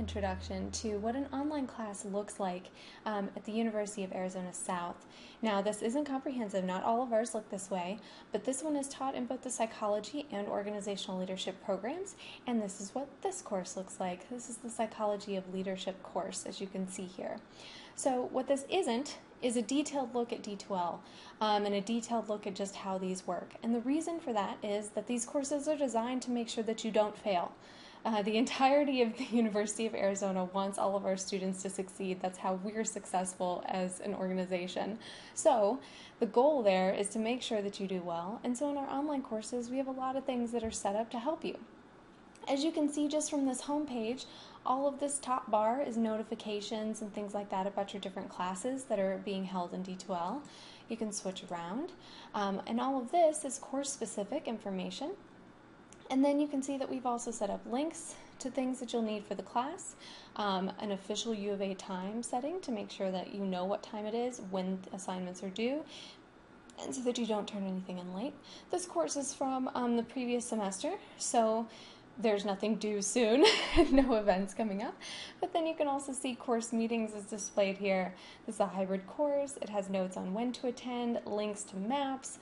introduction to what an online class looks like at the University of Arizona South. Now, this isn't comprehensive. Not all of ours look this way, but this one is taught in both the psychology and organizational leadership programs, and this is what this course looks like. This is the Psychology of Leadership course, as you can see here. So what this isn't is a detailed look at D2L and a detailed look at just how these work. And the reason for that is that these courses are designed to make sure that you don't fail. The entirety of the University of Arizona wants all of our students to succeed. That's how we're successful as an organization. So the goal there is to make sure that you do well. And so in our online courses, we have a lot of things that are set up to help you. As you can see just from this homepage, all of this top bar is notifications and things like that about your different classes that are being held in D2L. You can switch around. And all of this is course-specific information. And then you can see that we've also set up links to things that you'll need for the class, an official U of A time setting to make sure that you know what time it is when assignments are due, and so that you don't turn anything in late. This course is from the previous semester, so there's nothing due soon, no events coming up, but then you can also see course meetings is displayed here. This is a hybrid course. It has notes on when to attend, links to maps.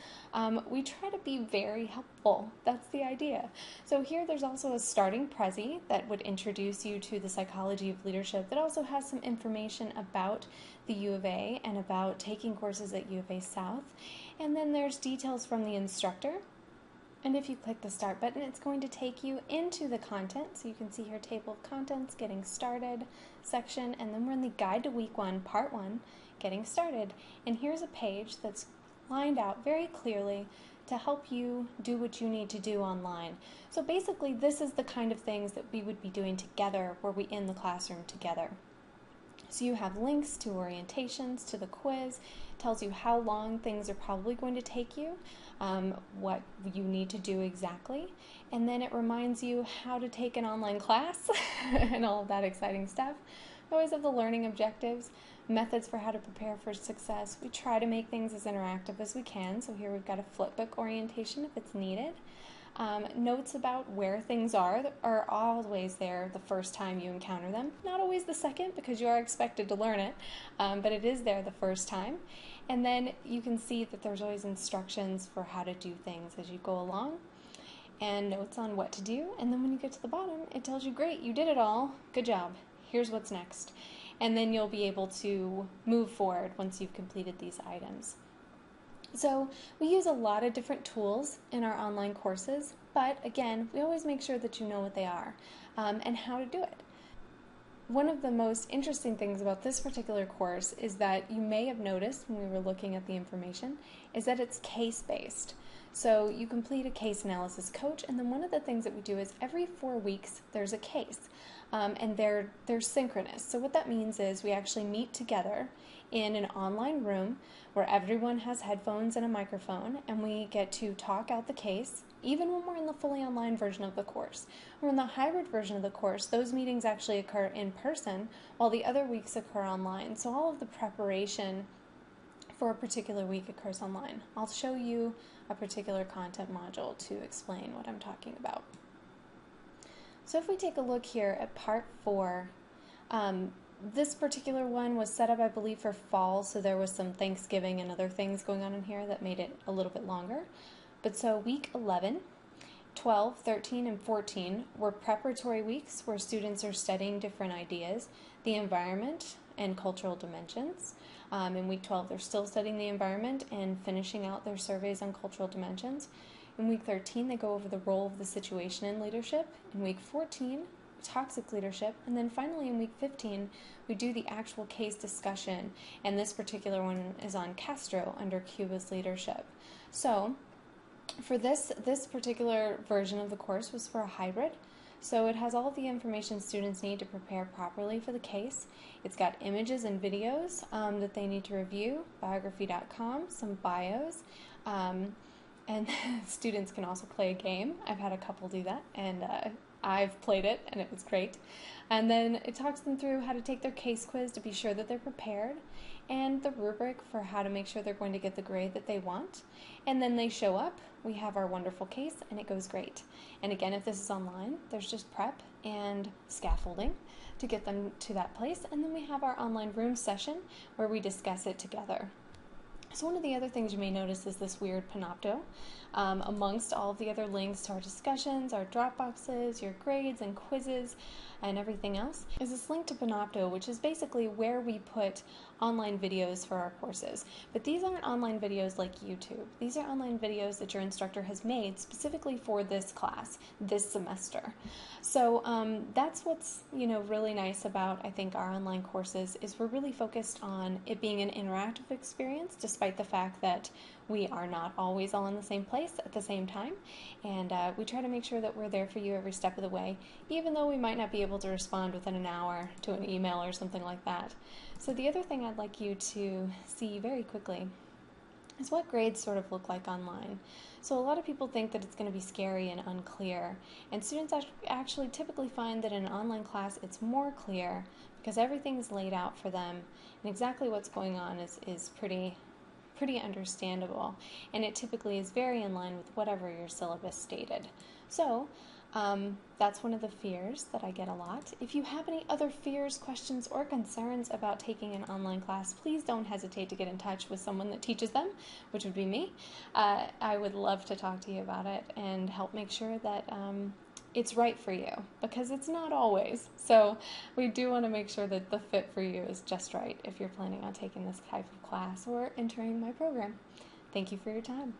We try to be very helpful. That's the idea. So here there's also a starting Prezi that would introduce you to the psychology of leadership that also has some information about the U of A and about taking courses at U of A South. And then there's details from the instructor. And if you click the Start button, it's going to take you into the content. So you can see here, Table of Contents, Getting Started section, and then we're in the Guide to Week 1, Part 1, Getting Started. And here's a page that's lined out very clearly to help you do what you need to do online. So basically, this is the kind of things that we would be doing together were we in the classroom together. So you have links to orientations, to the quiz, tells you how long things are probably going to take you, what you need to do exactly, and then it reminds you how to take an online class and all of that exciting stuff. We always have the learning objectives, methods for how to prepare for success. We try to make things as interactive as we can, so here we've got a flipbook orientation if it's needed. Notes about where things are always there the first time you encounter them. Not always the second because you are expected to learn it, but it is there the first time. And then you can see that there's always instructions for how to do things as you go along and notes on what to do. And then when you get to the bottom, it tells you, great, you did it all. Good job. Here's what's next. And then you'll be able to move forward once you've completed these items. So we use a lot of different tools in our online courses, but again, we always make sure that you know what they are and how to do it. One of the most interesting things about this particular course is that you may have noticed when we were looking at the information is that it's case-based. So you complete a case analysis coach, and then one of the things that we do is every 4 weeks there's a case, and they're synchronous. So what that means is we actually meet together in an online room where everyone has headphones and a microphone, and we get to talk out the case, even when we're in the fully online version of the course. We're in the hybrid version of the course, those meetings actually occur in person, while the other weeks occur online. So all of the preparation for a particular week occurs online. I'll show you a particular content module to explain what I'm talking about. So if we take a look here at Part 4, this particular one was set up, I believe, for fall, so there was some Thanksgiving and other things going on in here that made it a little bit longer. But so week 11, 12, 13, and 14 were preparatory weeks where students are studying different ideas, the environment, and cultural dimensions. In week 12, they're still studying the environment and finishing out their surveys on cultural dimensions. In week 13, they go over the role of the situation in leadership. In week 14, toxic leadership. And then finally in week 15, we do the actual case discussion. And this particular one is on Castro under Cuba's leadership. So for this particular version of the course was for a hybrid. So it has all the information students need to prepare properly for the case. It's got images and videos that they need to review, biography.com, some bios, and students can also play a game. I've had a couple do that, and I've played it, and it was great. And then it talks them through how to take their case quiz to be sure that they're prepared, and the rubric for how to make sure they're going to get the grade that they want. And then they show up, we have our wonderful case, and it goes great. And again, if this is online, there's just prep and scaffolding. to get them to that place. And then we have our online room session where we discuss it together. So one of the other things you may notice is this weird panopto amongst all of the other links to our discussions, our Dropboxes, your grades and quizzes, and everything else, is this link to Panopto, which is basically where we put online videos for our courses. But these aren't online videos like YouTube. These are online videos that your instructor has made specifically for this class, this semester. So that's what's really nice about, I think, our online courses, is we're really focused on it being an interactive experience, despite the fact that we are not always all in the same place at the same time, and we try to make sure that we're there for you every step of the way, even though we might not be able to respond within an hour to an email or something like that. So the other thing I'd like you to see very quickly is what grades sort of look like online. So a lot of people think that it's going to be scary and unclear, and students actually typically find that in an online class it's more clear because everything's laid out for them, and exactly what's going on is pretty understandable, and it typically is very in line with whatever your syllabus stated. So that's one of the fears that I get a lot. If you have any other fears, questions, or concerns about taking an online class, please don't hesitate to get in touch with someone that teaches them, which would be me. I would love to talk to you about it and help make sure that it's right for you, because it's not always. So we do want to make sure that the fit for you is just right if you're planning on taking this type of class or entering my program. Thank you for your time.